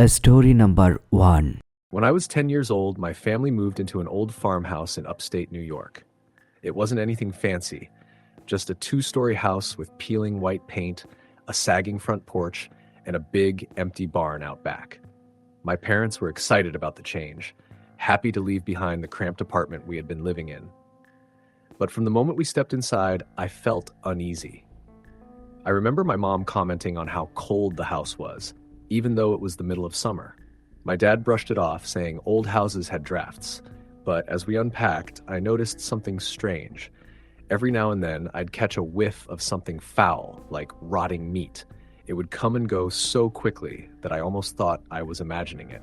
Story number 1. When I was 10 years old, my family moved into an old farmhouse in upstate New York. It wasn't anything fancy, just a two-story house with peeling white paint, a sagging front porch, and a big, empty barn out back. My parents were excited about the change, happy to leave behind the cramped apartment we had been living in. But from the moment we stepped inside, I felt uneasy. I remember my mom commenting on how cold the house was, even though it was the middle of summer. My dad brushed it off, saying old houses had drafts, but as we unpacked, I noticed something strange. Every now and then, I'd catch a whiff of something foul, like rotting meat. It would come and go so quickly that I almost thought I was imagining it.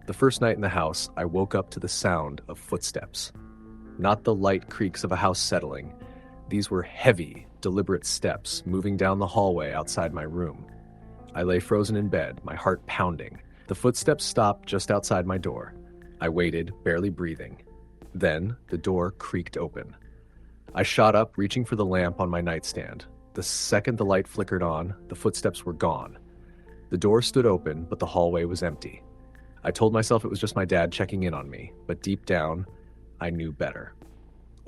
The first night in the house, I woke up to the sound of footsteps. Not the light creaks of a house settling. These were heavy, deliberate steps moving down the hallway outside my room. I lay frozen in bed, my heart pounding. The footsteps stopped just outside my door. I waited, barely breathing. Then, the door creaked open. I shot up, reaching for the lamp on my nightstand. The second the light flickered on, the footsteps were gone. The door stood open, but the hallway was empty. I told myself it was just my dad checking in on me, but deep down, I knew better.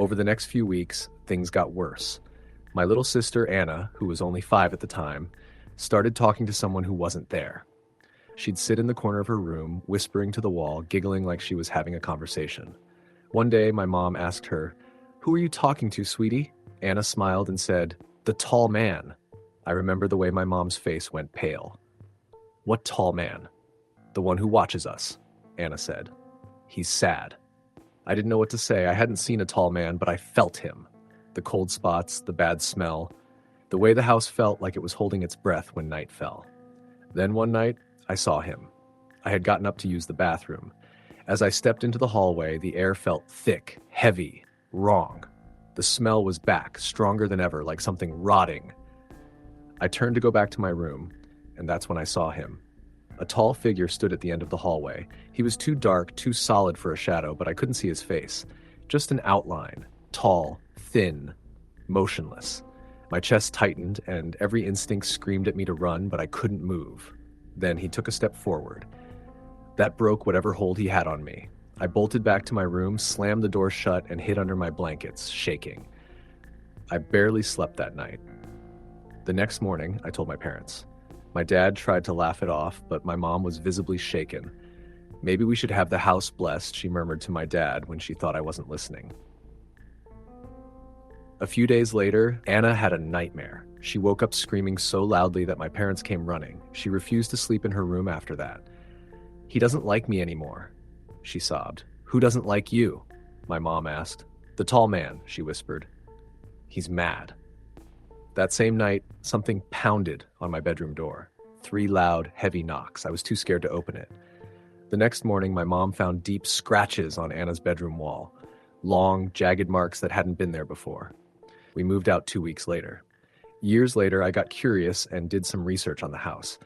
Over the next few weeks, things got worse. My little sister, Anna, who was only 5 at the time, started talking to someone who wasn't there. She'd sit in the corner of her room, whispering to the wall, giggling like she was having a conversation. One day, my mom asked her, "Who are you talking to, sweetie?" Anna smiled and said, "The tall man." I remember the way my mom's face went pale. "What tall man?" "The one who watches us," Anna said. "He's sad." I didn't know what to say. I hadn't seen a tall man, but I felt him. The cold spots, the bad smell, the way the house felt like it was holding its breath when night fell. Then one night, I saw him. I had gotten up to use the bathroom. As I stepped into the hallway, the air felt thick, heavy, wrong. The smell was back, stronger than ever, like something rotting. I turned to go back to my room, and that's when I saw him. A tall figure stood at the end of the hallway. He was too dark, too solid for a shadow, but I couldn't see his face. Just an outline, tall, thin, motionless. My chest tightened, and every instinct screamed at me to run, but I couldn't move. Then he took a step forward. That broke whatever hold he had on me. I bolted back to my room, slammed the door shut, and hid under my blankets, shaking. I barely slept that night. The next morning, I told my parents. My dad tried to laugh it off, but my mom was visibly shaken. "Maybe we should have the house blessed," she murmured to my dad when she thought I wasn't listening. A few days later, Anna had a nightmare. She woke up screaming so loudly that my parents came running. She refused to sleep in her room after that. "He doesn't like me anymore," she sobbed. "Who doesn't like you?" my mom asked. "The tall man," she whispered. "He's mad." That same night, something pounded on my bedroom door. 3 loud, heavy knocks. I was too scared to open it. The next morning, my mom found deep scratches on Anna's bedroom wall. Long, jagged marks that hadn't been there before. We moved out 2 weeks later. Years later, I got curious and did some research on the house.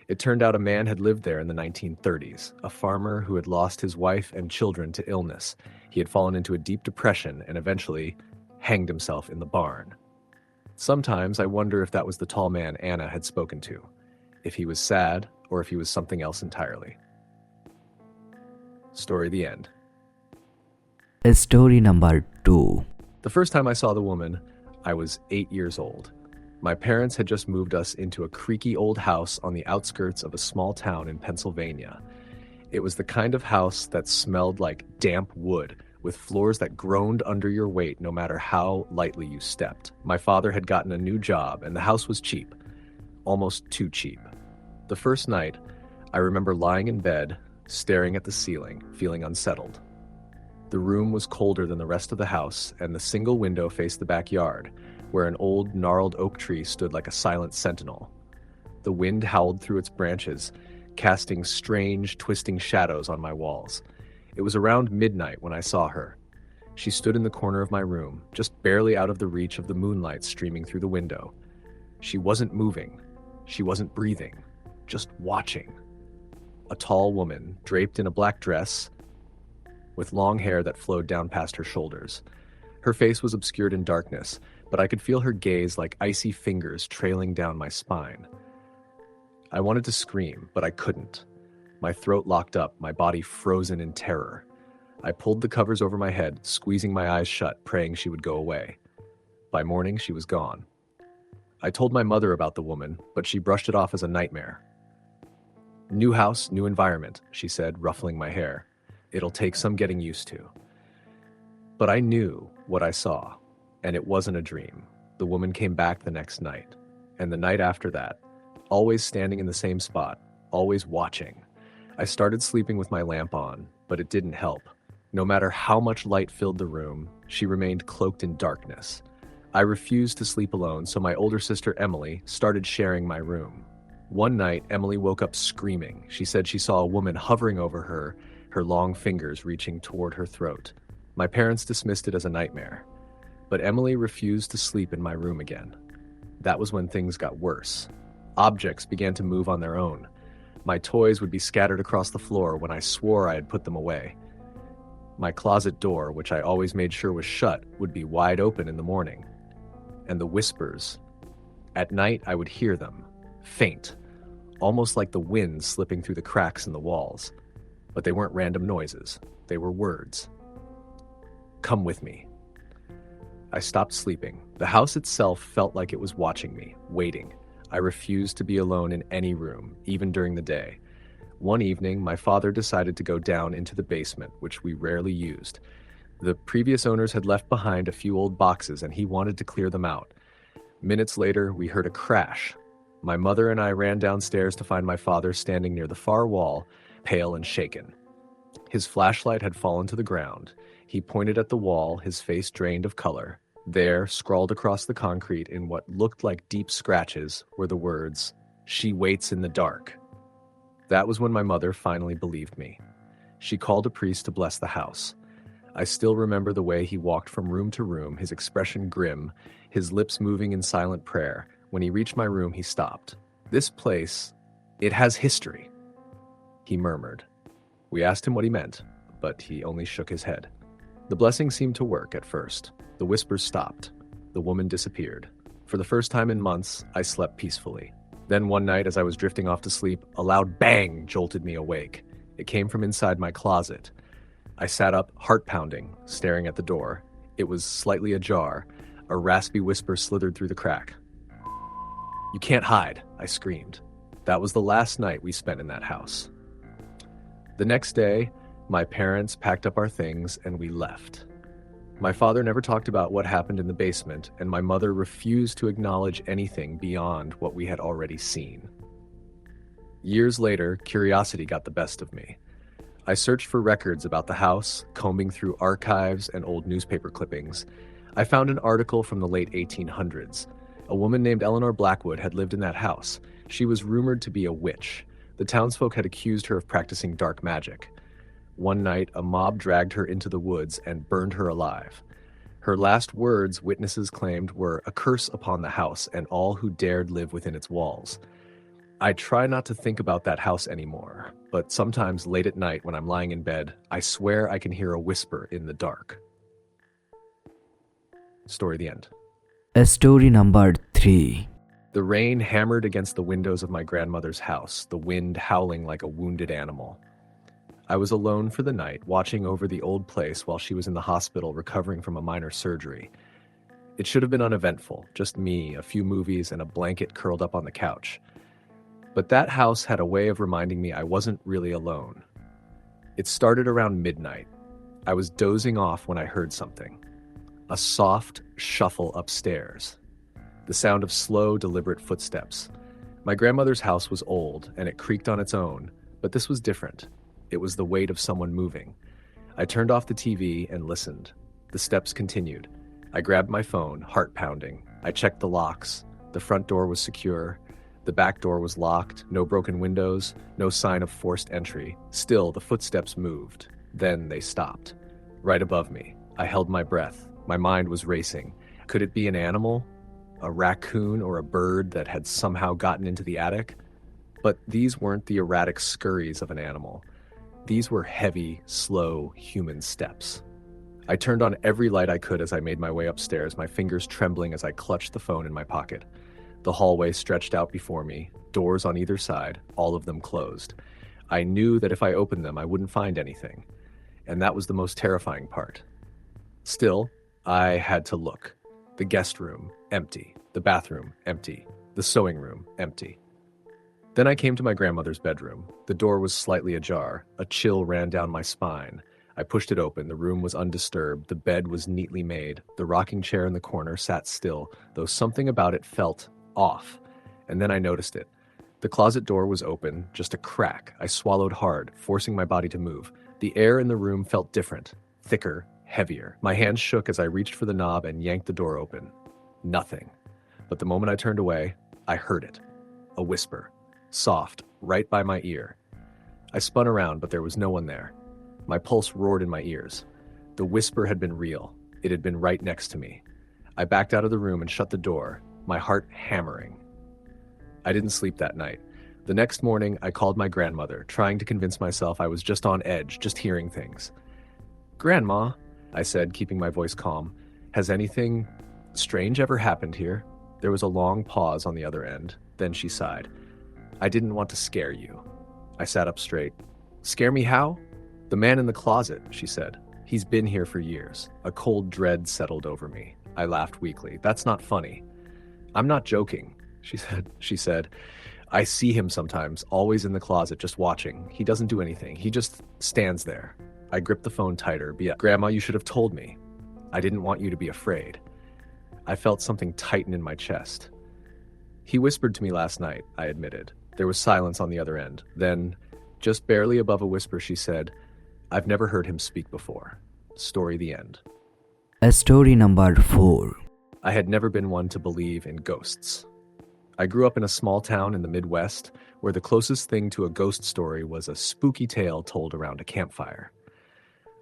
It turned out a man had lived there in the 1930s, a farmer who had lost his wife and children to illness. He had fallen into a deep depression and eventually hanged himself in the barn. Sometimes I wonder if that was the tall man Anna had spoken to, if he was sad or if he was something else entirely. Story the end. Story number 2. The first time I saw the woman, I was 8 years old. My parents had just moved us into a creaky old house on the outskirts of a small town in Pennsylvania. It was the kind of house that smelled like damp wood, with floors that groaned under your weight no matter how lightly you stepped. My father had gotten a new job, and the house was cheap. Almost too cheap. The first night, I remember lying in bed, staring at the ceiling, feeling unsettled. The room was colder than the rest of the house, and the single window faced the backyard, where an old, gnarled oak tree stood like a silent sentinel. The wind howled through its branches, casting strange, twisting shadows on my walls. It was around midnight when I saw her. She stood in the corner of my room, just barely out of the reach of the moonlight streaming through the window. She wasn't moving. She wasn't breathing. Just watching. A tall woman, draped in a black dress, with long hair that flowed down past her shoulders. Her face was obscured in darkness, but I could feel her gaze like icy fingers trailing down my spine. I wanted to scream, but I couldn't. My throat locked up, my body frozen in terror. I pulled the covers over my head, squeezing my eyes shut, praying she would go away. By morning, she was gone. I told my mother about the woman, but she brushed it off as a nightmare. "New house, new environment," she said, ruffling my hair. "It'll take some getting used to." But I knew what I saw, and it wasn't a dream. The woman came back the next night, and the night after that, always standing in the same spot, always watching. I started sleeping with my lamp on, but it didn't help. No matter how much light filled the room, she remained cloaked in darkness. I refused to sleep alone, so my older sister Emily started sharing my room. One night, Emily woke up screaming. She said she saw a woman hovering over her, her long fingers reaching toward her throat. My parents dismissed it as a nightmare, but Emily refused to sleep in my room again. That was when things got worse. Objects began to move on their own. My toys would be scattered across the floor when I swore I had put them away. My closet door, which I always made sure was shut, would be wide open in the morning. And the whispers. At night, I would hear them, faint, almost like the wind slipping through the cracks in the walls. But they weren't random noises. They were words. "Come with me." I stopped sleeping. The house itself felt like it was watching me, waiting. I refused to be alone in any room, even during the day. One evening, my father decided to go down into the basement, which we rarely used. The previous owners had left behind a few old boxes, and he wanted to clear them out. Minutes later, we heard a crash. My mother and I ran downstairs to find my father standing near the far wall, pale and shaken. His flashlight had fallen to the ground. He pointed at the wall, his face drained of color. There, scrawled across the concrete in what looked like deep scratches, were the words, "She waits in the dark." That was when my mother finally believed me. She called a priest to bless the house. I still remember the way he walked from room to room, his expression grim, his lips moving in silent prayer. When he reached my room, he stopped. "This place, it has history," he murmured. We asked him what he meant, but he only shook his head. The blessing seemed to work at first. The whispers stopped. The woman disappeared. For the first time in months, I slept peacefully. Then one night, as I was drifting off to sleep, a loud bang jolted me awake. It came from inside my closet. I sat up, heart pounding, staring at the door. It was slightly ajar. A raspy whisper slithered through the crack. "You can't hide," I screamed. That was the last night we spent in that house. The next day, my parents packed up our things and we left. My father never talked about what happened in the basement, and my mother refused to acknowledge anything beyond what we had already seen. Years later, curiosity got the best of me. I searched for records about the house, combing through archives and old newspaper clippings. I found an article from the late 1800s. A woman named Eleanor Blackwood had lived in that house. She was rumored to be a witch. The townsfolk had accused her of practicing dark magic. One night, a mob dragged her into the woods and burned her alive. Her last words, witnesses claimed, were a curse upon the house and all who dared live within its walls. I try not to think about that house anymore, but sometimes late at night when I'm lying in bed, I swear I can hear a whisper in the dark. Story the end. Story number 3. The rain hammered against the windows of my grandmother's house, the wind howling like a wounded animal. I was alone for the night, watching over the old place while she was in the hospital recovering from a minor surgery. It should have been uneventful, just me, a few movies, and a blanket curled up on the couch. But that house had a way of reminding me I wasn't really alone. It started around midnight. I was dozing off when I heard something. A soft shuffle upstairs. The sound of slow, deliberate footsteps. My grandmother's house was old, and it creaked on its own, but this was different. It was the weight of someone moving. I turned off the TV and listened. The steps continued. I grabbed my phone, heart pounding. I checked the locks. The front door was secure. The back door was locked. No broken windows. No sign of forced entry. Still, the footsteps moved. Then they stopped. Right above me. I held my breath. My mind was racing. Could it be an animal? A raccoon or a bird that had somehow gotten into the attic? But these weren't the erratic scurries of an animal. These were heavy, slow, human steps. I turned on every light I could as I made my way upstairs, my fingers trembling as I clutched the phone in my pocket. The hallway stretched out before me, doors on either side, all of them closed. I knew that if I opened them, I wouldn't find anything, and that was the most terrifying part. Still, I had to look. The guest room, empty. The bathroom, empty. The sewing room, empty. Then I came to my grandmother's bedroom. The door was slightly ajar. A chill ran down my spine. I pushed it open. The room was undisturbed. The bed was neatly made. The rocking chair in the corner sat still, though something about it felt off. And then I noticed it. The closet door was open, just a crack. I swallowed hard, forcing my body to move. The air in the room felt different, thicker, heavier. My hands shook as I reached for the knob and yanked the door open. Nothing. But the moment I turned away, I heard it. A whisper. Soft, right by my ear. I spun around, but there was no one there. My pulse roared in my ears. The whisper had been real. It had been right next to me. I backed out of the room and shut the door, my heart hammering. I didn't sleep that night. The next morning, I called my grandmother, trying to convince myself I was just on edge, just hearing things. "Grandma," I said, keeping my voice calm, "has anything strange ever happened here?" There was a long pause on the other end. Then she sighed. "I didn't want to scare you." I sat up straight. "Scare me how?" "The man in the closet," she said. "He's been here for years." A cold dread settled over me. I laughed weakly. "That's not funny." "I'm not joking," she said. "I see him sometimes, always in the closet, just watching. He doesn't do anything. He just stands there." I gripped the phone tighter. "Grandma, you should have told me. I didn't want you to be afraid." I felt something tighten in my chest. "He whispered to me last night," I admitted. There was silence on the other end. Then, just barely above a whisper, she said, "I've never heard him speak before." Story the end. Story number 4. I had never been one to believe in ghosts. I grew up in a small town in the Midwest where the closest thing to a ghost story was a spooky tale told around a campfire.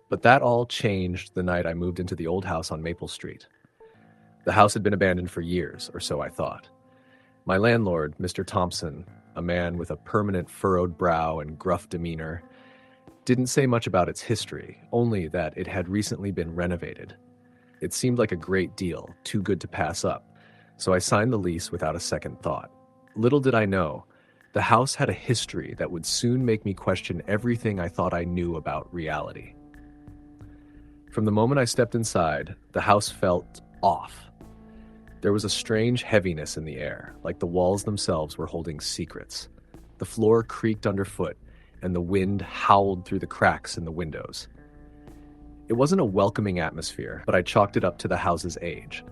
But that all changed the night I moved into the old house on Maple Street. The house had been abandoned for years, or so I thought. My landlord, Mr. Thompson, a man with a permanent furrowed brow and gruff demeanor, didn't say much about its history, only that it had recently been renovated. It seemed like a great deal, too good to pass up, so I signed the lease without a second thought. Little did I know, the house had a history that would soon make me question everything I thought I knew about reality. From the moment I stepped inside, the house felt off. There was a strange heaviness in the air, like the walls themselves were holding secrets. The floor creaked underfoot, and the wind howled through the cracks in the windows. It wasn't a welcoming atmosphere, but I chalked it up to the house's age.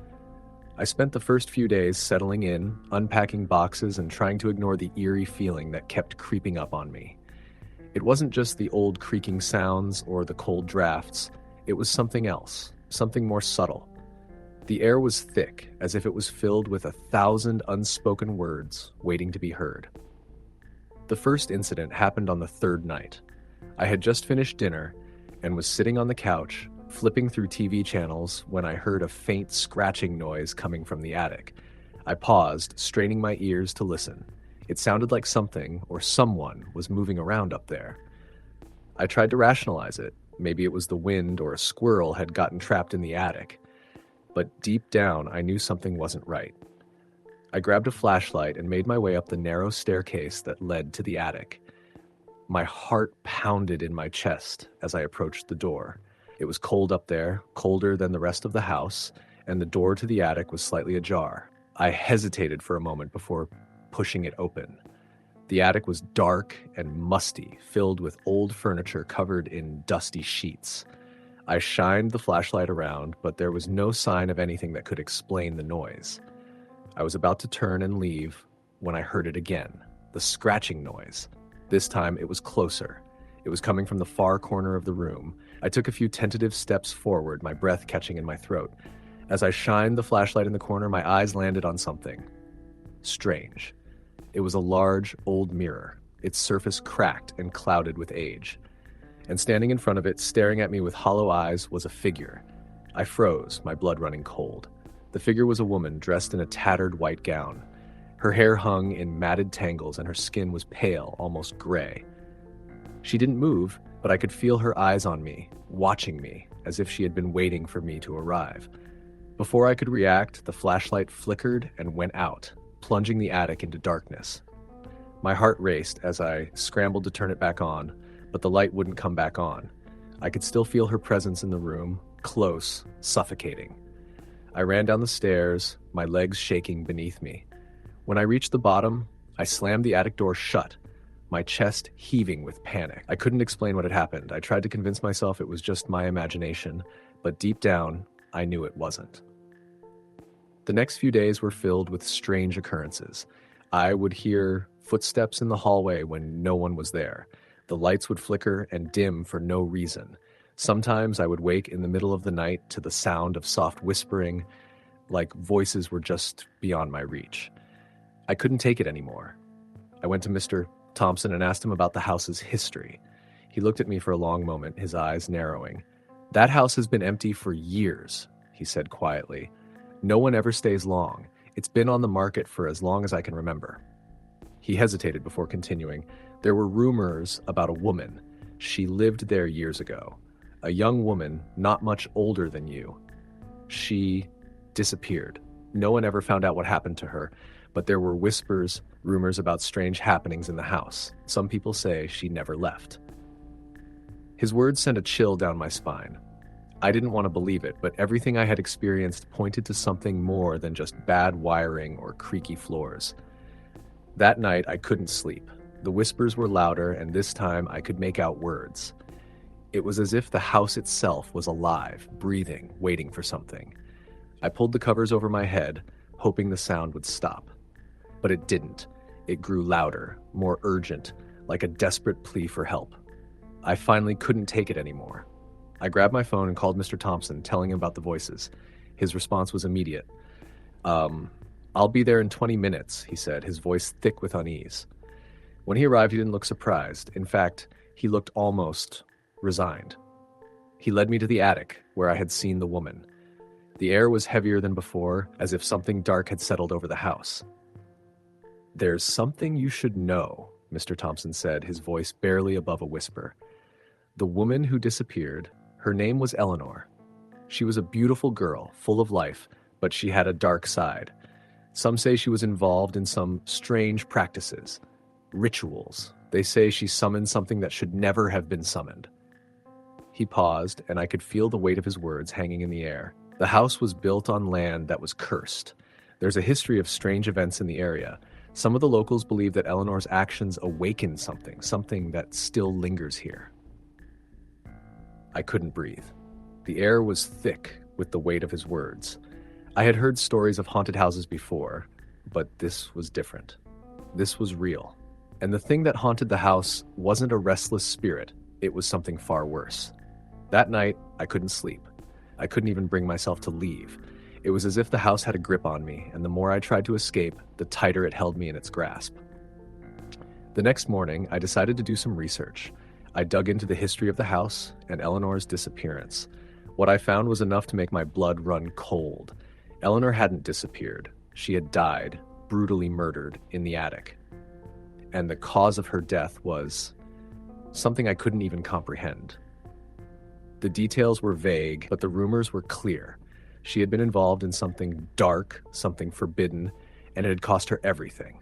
I spent the first few days settling in, unpacking boxes, and trying to ignore the eerie feeling that kept creeping up on me. It wasn't just the old creaking sounds or the cold drafts. It was something else, something more subtle. The air was thick, as if it was filled with 1,000 unspoken words waiting to be heard. The first incident happened on the third night. I had just finished dinner and was sitting on the couch, flipping through TV channels when I heard a faint scratching noise coming from the attic. I paused, straining my ears to listen. It sounded like something or someone was moving around up there. I tried to rationalize it. Maybe it was the wind or a squirrel had gotten trapped in the attic. But deep down, I knew something wasn't right. I grabbed a flashlight and made my way up the narrow staircase that led to the attic. My heart pounded in my chest as I approached the door. It was cold up there, colder than the rest of the house, and the door to the attic was slightly ajar. I hesitated for a moment before pushing it open. The attic was dark and musty, filled with old furniture covered in dusty sheets. I shined the flashlight around, but there was no sign of anything that could explain the noise. I was about to turn and leave when I heard it again, the scratching noise. This time it was closer. It was coming from the far corner of the room. I took a few tentative steps forward, my breath catching in my throat. As I shined the flashlight in the corner, my eyes landed on something strange. It was a large, old mirror, its surface cracked and clouded with age. And standing in front of it, staring at me with hollow eyes, was a figure. I froze, my blood running cold. The figure was a woman dressed in a tattered white gown. Her hair hung in matted tangles and her skin was pale, almost gray. She didn't move, but I could feel her eyes on me, watching me, as if she had been waiting for me to arrive. Before I could react, the flashlight flickered and went out, plunging the attic into darkness. My heart raced as I scrambled to turn it back on, but the light wouldn't come back on. I could still feel her presence in the room, close, suffocating. I ran down the stairs, my legs shaking beneath me. When I reached the bottom, I slammed the attic door shut, my chest heaving with panic. I couldn't explain what had happened. I tried to convince myself it was just my imagination, but deep down, I knew it wasn't. The next few days were filled with strange occurrences. I would hear footsteps in the hallway when no one was there. The lights would flicker and dim for no reason. Sometimes I would wake in the middle of the night to the sound of soft whispering, like voices were just beyond my reach. I couldn't take it anymore. I went to Mr. Thompson and asked him about the house's history. He looked at me for a long moment, his eyes narrowing. "That house has been empty for years," he said quietly. "No one ever stays long. It's been on the market for as long as I can remember." He hesitated before continuing. "There were rumors about a woman. She lived there years ago. A young woman, not much older than you. She disappeared. No one ever found out what happened to her, but there were whispers, rumors about strange happenings in the house. Some people say she never left." His words sent a chill down my spine. I didn't want to believe it, but everything I had experienced pointed to something more than just bad wiring or creaky floors. That night, I couldn't sleep. The whispers were louder, and this time I could make out words. It was as if the house itself was alive, breathing, waiting for something. I pulled the covers over my head, hoping the sound would stop. But it didn't. It grew louder, more urgent, like a desperate plea for help. I finally couldn't take it anymore. I grabbed my phone and called Mr. Thompson, telling him about the voices. His response was immediate. I'll be there in 20 minutes, he said, his voice thick with unease. When he arrived, he didn't look surprised. In fact, he looked almost resigned. He led me to the attic, where I had seen the woman. The air was heavier than before, as if something dark had settled over the house. "There's something you should know," Mr. Thompson said, his voice barely above a whisper. "The woman who disappeared, her name was Eleanor. She was a beautiful girl, full of life, but she had a dark side. Some say she was involved in some strange practices, rituals. They say she summoned something that should never have been summoned." He paused, and I could feel the weight of his words hanging in the air. The house was built on land that was cursed. There's a history of strange events in the area. Some of the locals believe that Eleanor's actions awakened something that still lingers here. I couldn't breathe. The air was thick with the weight of his words. I had heard stories of haunted houses before, but this was different. This was real. And the thing that haunted the house wasn't a restless spirit. It was something far worse. That night, I couldn't sleep. I couldn't even bring myself to leave. It was as if the house had a grip on me, and the more I tried to escape, the tighter it held me in its grasp. The next morning, I decided to do some research. I dug into the history of the house and Eleanor's disappearance. What I found was enough to make my blood run cold. Eleanor hadn't disappeared. She had died, brutally murdered, in the attic. And the cause of her death was something I couldn't even comprehend. The details were vague, but the rumors were clear. She had been involved in something dark, something forbidden, and it had cost her everything.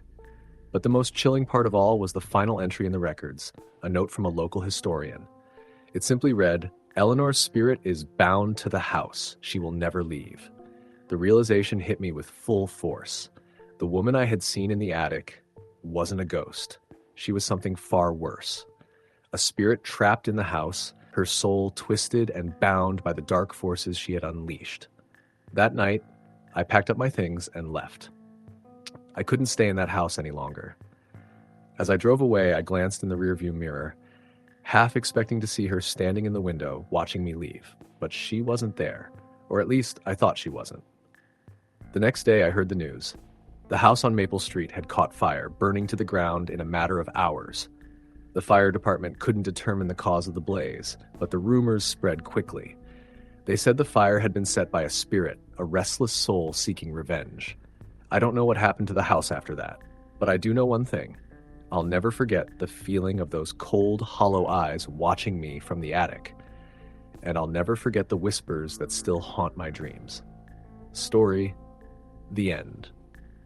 But the most chilling part of all was the final entry in the records, a note from a local historian. It simply read, "Eleanor's spirit is bound to the house. She will never leave." The realization hit me with full force. The woman I had seen in the attic wasn't a ghost. She was something far worse. A spirit trapped in the house, her soul twisted and bound by the dark forces she had unleashed. That night, I packed up my things and left. I couldn't stay in that house any longer. As I drove away, I glanced in the rearview mirror, half expecting to see her standing in the window, watching me leave. But she wasn't there, or at least I thought she wasn't. The next day, I heard the news. The house on Maple Street had caught fire, burning to the ground in a matter of hours. The fire department couldn't determine the cause of the blaze, but the rumors spread quickly. They said the fire had been set by a spirit, a restless soul seeking revenge. I don't know what happened to the house after that, but I do know one thing. I'll never forget the feeling of those cold, hollow eyes watching me from the attic. And I'll never forget the whispers that still haunt my dreams. Story, the end.